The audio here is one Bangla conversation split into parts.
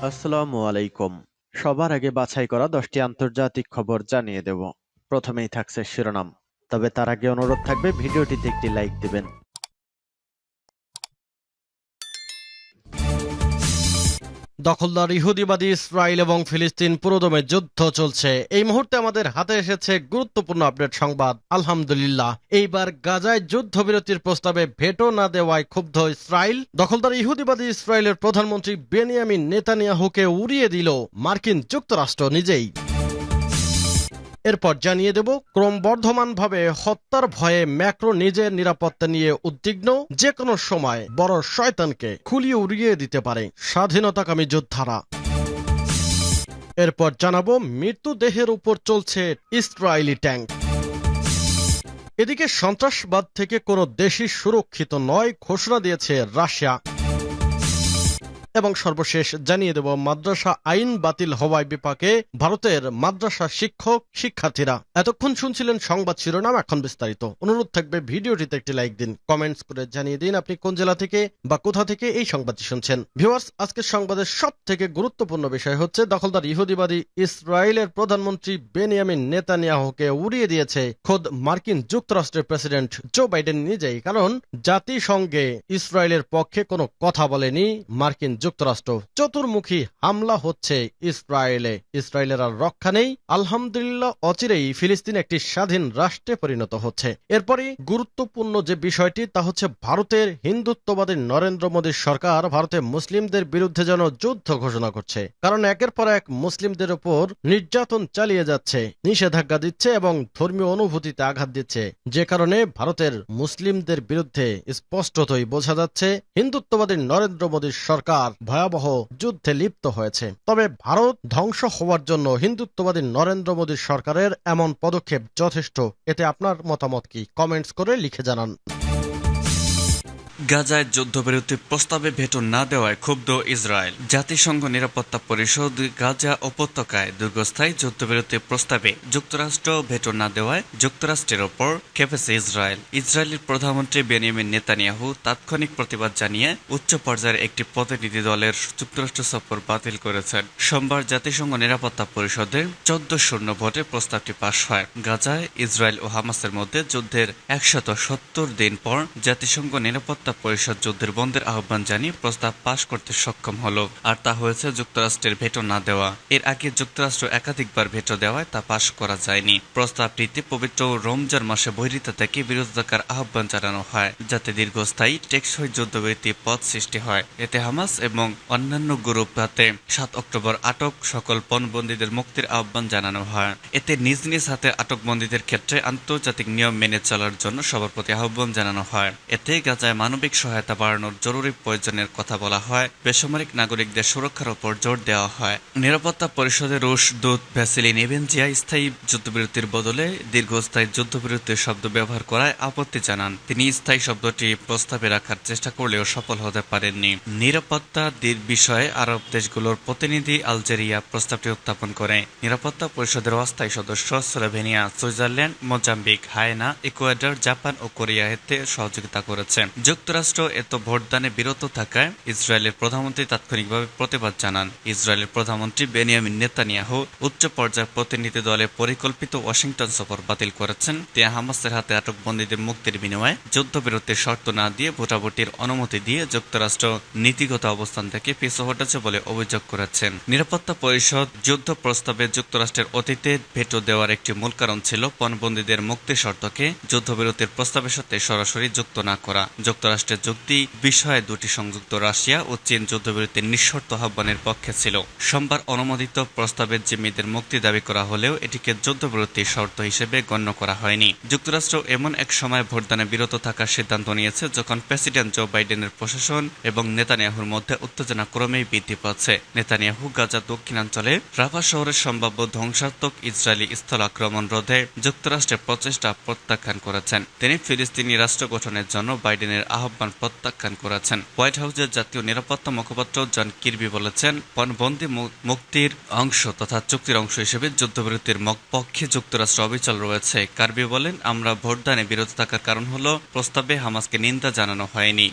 আসসালামু আলাইকুম। সবার আগে বাছাই করা 10টি আন্তর্জাতিক খবর জানিয়ে দেব। প্রথমেই থাকছে শিরোনাম। তবে তার আগে অনুরোধ থাকবে ভিডিওটিতে একটি লাইক দিবেন। দখলদার ইহুদিবাদী ইসরায়েল এবং ফিলিস্তিন পুরোদমে যুদ্ধ চলছে। এই মুহূর্তে আমাদের হাতে এসেছে গুরুত্বপূর্ণ আপডেট সংবাদ। আলহামদুলিল্লাহ, এইবার গাজায় যুদ্ধবিরতির প্রস্তাবে ভেটো না দেওয়ায় ক্ষুব্ধ ইসরায়েল। দখলদার ইহুদিবাদী ইসরায়েলের প্রধানমন্ত্রী বেনিয়ামিন নেতানিয়াহুকে উড়িয়ে দিল মার্কিন যুক্তরাষ্ট্র নিজেই। এরপর জানিয়ে দেব, ক্রমবর্ধমানভাবে হত্যার ভয়ে ম্যাক্রো নিজের নিরাপত্তা নিয়ে উদ্বিগ্ন। যে কোনো সময় বড় শয়তানকে খুলিয়ে উড়িয়ে দিতে পারে স্বাধীনতাকামী যোদ্ধারা। এরপর জানাবো, মৃত্যুদেহের উপর চলছে ইসরায়েলি ট্যাঙ্ক। এদিকে সন্ত্রাসবাদ থেকে কোনো দেশই সুরক্ষিত নয় ঘোষণা দিয়েছে রাশিয়া। এবং সর্বশেষ জানিয়ে দেব, মাদ্রাসা আইন বাতিল হওয়ায় বিপাকে ভারতের মাদ্রাসা শিক্ষক শিক্ষার্থীরা। এতক্ষণ শুনছিলেন সংবাদ শিরোনাম, এখন বিস্তারিত। অনুরোধ থাকবে ভিডিওটিতে একটি লাইক দিন, কমেন্টস করে জানিয়ে দিন আপনি কোন জেলা থেকে বা কোথা থেকে এই সংবাদটি শুনছেন। ভিউয়ার্স, আজকের সংবাদের সব থেকে গুরুত্বপূর্ণ বিষয় হচ্ছে দখলদার ইহুদিবাদী ইসরায়েলের প্রধানমন্ত্রী বেনিয়ামিন নেতানিয়াহুকে উড়িয়ে দিয়েছে খোদ মার্কিন যুক্তরাষ্ট্রের প্রেসিডেন্ট জো বাইডেন নিজেই। কারণ জাতিসংঘে ইসরায়েলের পক্ষে কোনো কথা বলেনি মার্কিন যুক্তরাষ্ট্র। চতুর্মুখী হামলা হচ্ছে ইসরায়েলের আর রক্ষা নেই। আলহামদুলিল্লাহ, অচিরেই ফিলিস্তিন একটি স্বাধীন রাষ্ট্রে পরিণত হচ্ছে। এরপরই গুরুত্বপূর্ণ যে বিষয়টি, তা হচ্ছে ভারতের হিন্দুত্ববাদী নরেন্দ্র মোদীর সরকার ভারতে মুসলিমদের বিরুদ্ধে যেন যুদ্ধ ঘোষণা করছে। কারণ একের পর এক মুসলিমদের উপর নির্যাতন চালিয়ে যাচ্ছে, নিষেধাজ্ঞা দিচ্ছে এবং ধর্মীয় অনুভূতিতে আঘাত দিচ্ছে। যে কারণে ভারতের মুসলিমদের বিরুদ্ধে স্পষ্টতই বোঝা যাচ্ছে হিন্দুত্ববাদী নরেন্দ্র মোদীর সরকার ভয়াবহ যুদ্ধে লিপ্ত হয়েছে। তবে ভারত ধ্বংস হওয়ার জন্য হিন্দুত্ববাদী নরেন্দ্র মোদীর সরকারের এমন পদক্ষেপ যথেষ্ট। এতে আপনার মতামত কি? কমেন্টস করে লিখে জানান। গাজায় যুদ্ধবিরতির প্রস্তাবে ভেটো না দেওয়ায় ক্ষুব্ধ ইসরায়েল। জাতিসংঘ নিরাপত্তা পরিষদ গাজা উপত্যকায় দীর্ঘস্থায়ী যুদ্ধবিরতির প্রস্তাবে যুক্তরাষ্ট্র ভেটো না দেওয়ায় যুক্তরাষ্ট্রের ওপর খেপেছে ইসরায়েলের প্রধানমন্ত্রী বেনিয়ামিন নেতানিয়াহু তাৎক্ষণিক প্রতিবাদ জানিয়ে উচ্চ পর্যায়ের একটি প্রতিনিধি দলের যুক্তরাষ্ট্র সফর বাতিল করেছেন। সোমবার জাতিসংঘ নিরাপত্তা পরিষদে 14-0 ভোটে প্রস্তাবটি পাশ হয়। গাজায় ইসরায়েল ও হামাসের মধ্যে যুদ্ধের 170 দিন পর জাতিসংঘ নিরাপত্তা পরিষদ যুদ্ধের বন্ধের আহ্বান জানিয়ে প্রস্তাব পাশ করতে সক্ষম হলো, আর তা হয়েছে যুক্তরাষ্ট্রের ভেটো না দেওয়া। এর আগে যুক্তরাষ্ট্র একাধিকবার ভেটো দেওয়ায় তা পাশ করা যায়নি। প্রস্তাবটিতে পবিত্র রমজান মাসে বৈরিতা থেকে বিরত থাকার আহ্বান জানানো হয়, যাতে দীর্ঘস্থায়ী টেকসই যুদ্ধবিরতির পথ সৃষ্টি হয়। এতে হামাস এবং অন্যান্য গ্রুপ হাতে 7 অক্টোবর আটক সকল পণবন্দীদের মুক্তির আহ্বান জানানো হয়। এতে নিজ নিজ হাতে আটকবন্দীদের ক্ষেত্রে আন্তর্জাতিক নিয়ম মেনে চলার জন্য সবার প্রতি আহ্বান জানানো হয়। এতে গাজায় মানবিক সহায়তা বাড়ানোর জরুরি প্রয়োজনের কথা বলা হয়। বেসামরিক নাগরিকদের সুরক্ষার উপর জোর দেওয়া হয়। নিরাপত্তা পরিষদের রুশ দূত ভ্যাসিলি নেবেনজিয়া স্থায়ী যুদ্ধবিরতির বদলে দীর্ঘস্থায়ী যুদ্ধবিরতির শব্দ ব্যবহার করায় আপত্তি জানান। তিনি স্থায়ী শব্দটি প্রস্তাবে রাখার চেষ্টা করলেও সফল হতে পারেননি। নিরাপত্তা বিষয়ে আরব দেশগুলোর প্রতিনিধি আলজেরিয়া প্রস্তাবটি উত্থাপন করে। নিরাপত্তা পরিষদের অস্থায়ী সদস্য Slovenia, Switzerland, Mozambique, Guyana, Ecuador, Japan ও কোরিয়া এতে সহযোগিতা করেছে। যুক্তরাষ্ট্র এত ভোটদানে বিরত থাকায় ইসরায়েলের প্রধানমন্ত্রী তাৎক্ষণিকভাবে প্রতিবাদ জানান। ইসরায়েলের প্রধানমন্ত্রী বেনিয়ামিন নেতানিয়াহু উচ্চ পর্যায়ের প্রতিনিধি দলের পরিকল্পিত ওয়াশিংটন সফর বাতিল করেছেন। তিনি হামাসের হাতে আটকবন্দীদের মুক্তির বিনিময়ে যুদ্ধবিরতির শর্ত না দিয়ে ভোটাভুটির অনুমতি দিয়ে যুক্তরাষ্ট্র নীতিগত অবস্থান থেকে পিছু হটেছে বলে অভিযোগ করেছেন। নিরাপত্তা পরিষদ যুদ্ধ প্রস্তাবে যুক্তরাষ্ট্রের অতীতে ভেটো দেওয়ার একটি মূল কারণ ছিল পণবন্দীদের মুক্তির শর্তকে যুদ্ধবিরতির প্রস্তাবের সাথে সরাসরি যুক্ত না করা। যুক্তরাষ্ট্রের যুক্তি বিষয়ে দুটি সংযুক্ত রাশিয়া ও চীন যুদ্ধবিরতির নিঃশর্ত আহ্বানের পক্ষে ছিল। সোমবার অনুমোদিত প্রস্তাবের জিম্মিদের মুক্তি দাবি করা হলেও এটিকে যুদ্ধবিরতির শর্ত হিসেবে গণ্য করা হয়নি। যুক্তরাষ্ট্র এমন এক সময় ভোটদানে বিরত থাকার সিদ্ধান্ত নিয়েছে যখন প্রেসিডেন্ট জো বাইডেনের প্রশাসন এবং নেতানিয়াহুর মধ্যে উত্তেজনা ক্রমেই বৃদ্ধি পাচ্ছে। নেতানিয়াহু গাজা দক্ষিণাঞ্চলে রাফা শহরের সম্ভাব্য ধ্বংসাত্মক ইসরায়েলি স্থল আক্রমণ রোধে যুক্তরাষ্ট্রের প্রচেষ্টা প্রত্যাখ্যান করেছেন। তিনি ফিলিস্তিনি রাষ্ট্র গঠনের জন্য বাইডেনের আহ্বান প্রত্যাখ্যান করেছেন। হোয়াইট হাউসের জাতীয় নিরাপত্তা মুখপাত্র জন কির্বি বলেছেন, পণবন্দী মুক্তির অংশ তথা চুক্তির অংশ হিসেবে যুদ্ধবিরতির পক্ষে যুক্তরাষ্ট্র অবিচল রয়েছে। কার্বি বলেন, আমরা ভোটদানে বিরত থাকার কারণ হলো প্রস্তাবে হামাসকে নিন্দা জানানো হয়নি।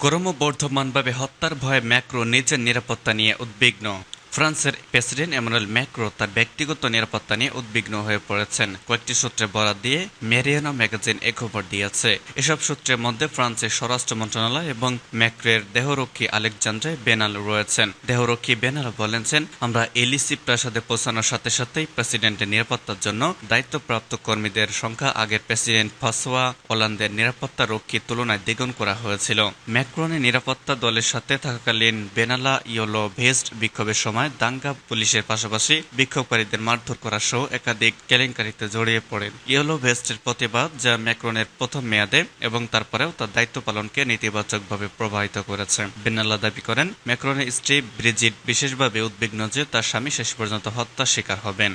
ক্রমবর্ধমানভাবে হত্যার ভয়ে ম্যাক্রো নিজের নিরাপত্তা নিয়ে উদ্বিগ্ন। ফ্রান্সের প্রেসিডেন্ট এমানুয়েল ম্যাক্রো তার ব্যক্তিগত নিরাপত্তা নিয়ে উদ্বিগ্ন হয়ে পড়েছেন। কয়েকটি সূত্রে বরাত দিয়ে মেরিয়ানো ম্যাগাজিন এ খবর দিয়েছে। এসব সূত্রের মধ্যে ফ্রান্সের স্বরাষ্ট্র মন্ত্রণালয় এবং ম্যাক্রোর দেহরক্ষী আলেকজান্দ্রে বেনাল রয়েছেন। দেহরক্ষী বেনাল বলেছেন, আমরা এলিসি প্রাসাদে পৌঁছানোর সাথে সাথেই প্রেসিডেন্টের নিরাপত্তার জন্য দায়িত্বপ্রাপ্ত কর্মীদের সংখ্যা আগের প্রেসিডেন্ট ফ্রাঁসোয়া ওলান্দের নিরাপত্তা রক্ষীর তুলনায় দ্বিগুণ করা হয়েছিল। ম্যাক্রনের নিরাপত্তা দলের সাথে থাকাকালীন বেনালা ইয়েলো ভেস্ট বিক্ষোভের সময় দাঙ্গা, পুলিশের পাশাপাশি বিক্ষোভকারীদের মারধর করা সহ একাধিক কেলেঙ্কারিতে জড়িয়ে পড়েন। ইয়েলো ভেস্টের প্রতিবাদ, যা ম্যাক্রনের প্রথম মেয়াদে এবং তারপরেও তার দায়িত্ব পালনকে নেতিবাচকভাবে প্রভাবিত করেছে। বেনালা দাবি করেন, ম্যাক্রনের স্ত্রী ব্রিজিট বিশেষভাবে উদ্বিগ্ন যে তার স্বামী শেষ পর্যন্ত হত্যার শিকার হবেন।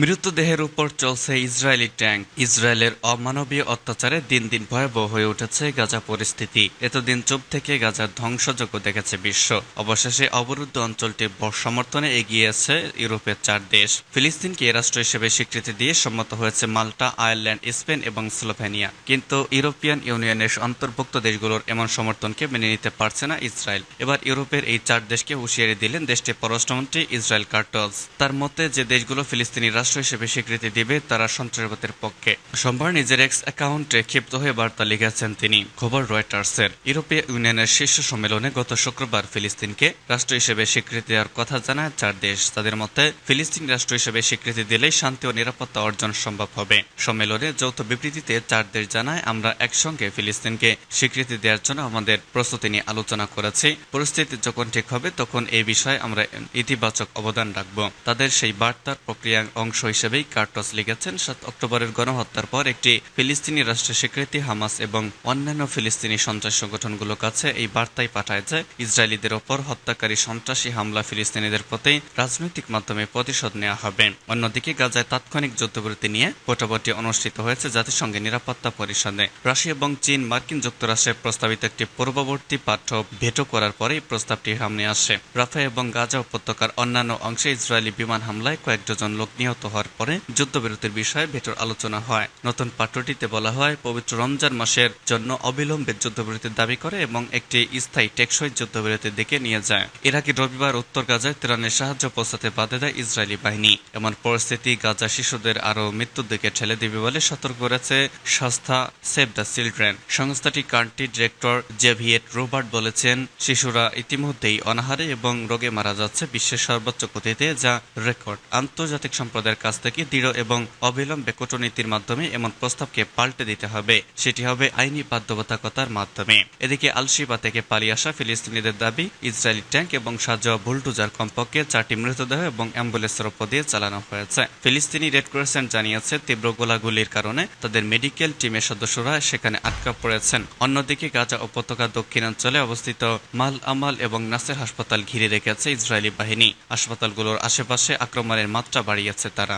মৃতদেহের উপর চলছে ইসরায়েলি ট্যাঙ্ক। ইসরায়েলের অমানবীয় অত্যাচারে দিন দিন ভয়াবহ হয়ে উঠেছে গাজা পরিস্থিতি। এতদিন চুপ থেকে গাজার ধ্বংসযজ্ঞ দেখেছে বিশ্ব। অবশেষে অবরুদ্ধ অঞ্চলটি সমর্থনে এগিয়েছে ইউরোপের 4 দেশ। ফিলিস্তিনকে রাষ্ট্র হিসেবে স্বীকৃতি দিয়ে সম্মত হয়েছে মাল্টা, আয়ারল্যান্ড, স্পেন এবং স্লোভেনিয়া। কিন্তু ইউরোপিয়ান ইউনিয়নের অন্তর্ভুক্ত দেশগুলোর এমন সমর্থনকে মেনে নিতে পারছে না ইসরায়েল। এবার ইউরোপের এই 4 দেশকে হুঁশিয়ারি দিলেন দেশটির পররাষ্ট্রমন্ত্রী ইসরায়েল কার্টলস। তার মতে, যে দেশগুলো ফিলিস্তিনি রাষ্ট্র হিসেবে স্বীকৃতি দিবে তারা সন্ত্রাসবাদের পক্ষে। সোমবার নিজের এক্স অ্যাকাউন্টে ক্ষিপ্ত হয়ে বার্তা লিখেছেন তিনি। খবর রয়টার্সের। ইউরোপীয় ইউনিয়নের শীর্ষ সম্মেলনে গত শুক্রবার ফিলিস্তিনকে রাষ্ট্র হিসেবে স্বীকৃতি দেওয়ার কথা জানায় 4 দেশ। তাদের মতে, ফিলিস্তিন রাষ্ট্র হিসেবে স্বীকৃতি দিলেই শান্তি ও নিরাপত্তা অর্জন সম্ভব হবে। সম্মেলনে যৌথ বিবৃতিতে 4 দেশ জানায়, আমরা একসঙ্গে ফিলিস্তিনকে স্বীকৃতি দেওয়ার জন্য আমাদের প্রস্তুতি নিয়ে আলোচনা করেছি। পরিস্থিতি যখন ঠিক হবে তখন এই বিষয়ে আমরা ইতিবাচক অবদান রাখব। তাদের সেই বার্তার প্রক্রিয়ার অংশ হিসেবেই কার্টস লিখেছেন, 7 অক্টোবরের গণহত্যার পর একটি ফিলিস্তিনি রাষ্ট্রের স্বীকৃতি হামাস এবং অন্যান্য ফিলিস্তিনি সন্ত্রাস সংগঠনগুলোর কাছে এই বার্তাই পাঠায় যে ইসরায়েলিদের ওপর হত্যাকারী সন্ত্রাসী হামলা ফিলিস্তিনিদের প্রতি রাজনৈতিক মাধ্যমে প্রতিশোধ নেওয়া হবে। অন্যদিকে গাজায় তাৎক্ষণিক যুদ্ধবিরতি নিয়ে ভোটাভুটি অনুষ্ঠিত হয়েছে জাতিসংঘের নিরাপত্তা পরিষদে। রাশিয়া এবং চীন মার্কিন যুক্তরাষ্ট্রের প্রস্তাবিত একটি পূর্ববর্তী পাঠ্য ভেটো করার পরেই প্রস্তাবটি সামনে আসে। রাফা এবং গাজা উপত্যকার অন্যান্য অংশে ইসরায়েলি বিমান হামলায় কয়েক ডজন লোক নিহত হওয়ার পরে যুদ্ধবিরতির বিষয়ে ভেটোর আলোচনা হয়। নতুন পাঠ্যটিতে বলা হয়, পবিত্র রমজান মাসের জন্য অবিলম্বে যুদ্ধবিরতির দাবি করে এবং একটি স্থায়ী টেকসই যুদ্ধবিরতির দিকে নিয়ে যায়। এর আগে রবিবার উত্তর গাজায় ত্রাণের সাহায্য পৌঁছাতে বাধা দেয় ইসরায়েলি বাহিনী। এমন পরিস্থিতি গাজা শিশুদের আরও মৃত্যুর দিকে ঠেলে দেবে বলে সতর্ক করেছে সংস্থা সেভ দ্য চিলড্রেন। সংস্থাটির কান্ট্রি ডিরেক্টর জেভিয়েট রোবার্ট বলেছেন, শিশুরা ইতিমধ্যেই অনাহারে এবং রোগে মারা যাচ্ছে বিশ্বের সর্বোচ্চ গতিতে, যা রেকর্ড। আন্তর্জাতিক সম্প্রদায়ের কাছ থেকে দৃঢ় এবং অবিলম্বে কূটনীতির মাধ্যমে এমন প্রস্তাবকে পাল্টে দিতে হবে। সেটি হবে আইনি বাধ্যবাধকতার মাধ্যমে। এদিকে আল-শিবা থেকে পালিয়ে আসা ফিলিস্তিনিদের দাবি, ইসরায়েলি ট্যাঙ্ক এবং সাজোয়া বুলডোজার কমপক্ষে 4টি মৃতদেহ এবং অ্যাম্বুলেন্সের উপর দিয়ে চালানো হয়েছে। ফিলিস্তিনি রেড ক্রিসেন্ট জানিয়েছে, তীব্র গোলাগুলির কারণে তাদের মেডিকেল টিমের সদস্যরা সেখানে আটকা পড়েছেন। অন্যদিকে গাজা উপত্যকার দক্ষিণাঞ্চলে অবস্থিত মাল আমাল এবং নাসের হাসপাতাল ঘিরে রেখেছে ইসরায়েলি বাহিনী। হাসপাতালগুলোর আশেপাশে আক্রমণের মাত্রা বাড়িয়েছে তারা।